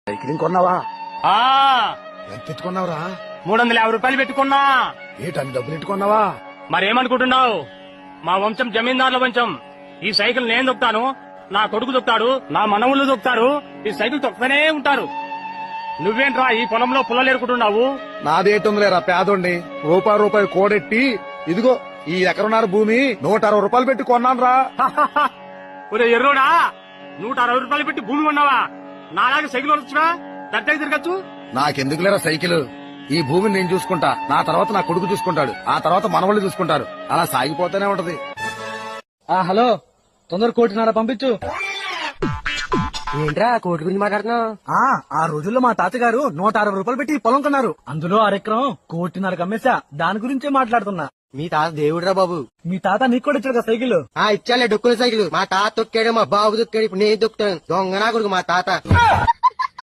Cycle కొన్నావా? ఆ ఎంత పెట్టుకున్నావురా? 350 రూపాయలు పెట్టుకున్నా. ఏటని డబ్బులు పెట్టుకున్నావా? మరేమనుకుంటున్నావు? మా వంశం జమీందారుల వంశం. ఈ సైకిల్ నేను దొక్కుతాను, నా కొడుకు దొక్కుతాడు, నా మనవులు దొక్కుతారు. ఈ సైకిల్ తొక్కుతూనే ఉంటారు. నువ్వేంట్రా ఈ పొలంలో పుల్లలేరుకుంటున్నావు? నాదేటుందిలేరా పేదోండి. రూపాయి కోడెట్టి ఇదిగో ఈ ఎకరన్నర భూమి 160 రూపాయలు పెట్టి కొన్నాను రా. ఒరే ఎర్రోడా, 160 రూపాయలు పెట్టి భూమి కొన్నావా? నాలాగే సైకిల్ వచ్చుగా, దట్టకి తిరగచ్చు. నాకెందుకులేరా సైకిల్? ఈ భూమిని నేను చూసుకుంటా, నా తర్వాత నా కొడుకు చూసుకుంటాడు, ఆ తర్వాత మనవాళ్ళు చూసుకుంటారు. అలా సాగిపోతూనే ఉంటది. హలో, తొందర 1.5 పంపించు. ఏంట్రా కోటి గురించి మాట్లాడుతున్నావు? ఆ రోజుల్లో మా తాతగారు 160 రూపాయలు పెట్టి పొలం కొన్నారు. అందులో అరెకరం 1.5 అమ్మేశా. దాని గురించే మాట్లాడుతున్నా. మీ తాత దేవుడురా బాబు. మీ తాత నీకు కూడా ఇచ్చాడు కదా సైకిల్? ఇచ్చాలే డొక్కుల సైకిల్. మా తాత తొక్కాడు, మా బాబు తొక్కాడు, ఇప్పుడు నేను తొక్కుతాను. దొంగనా కొడుకు మా తాత.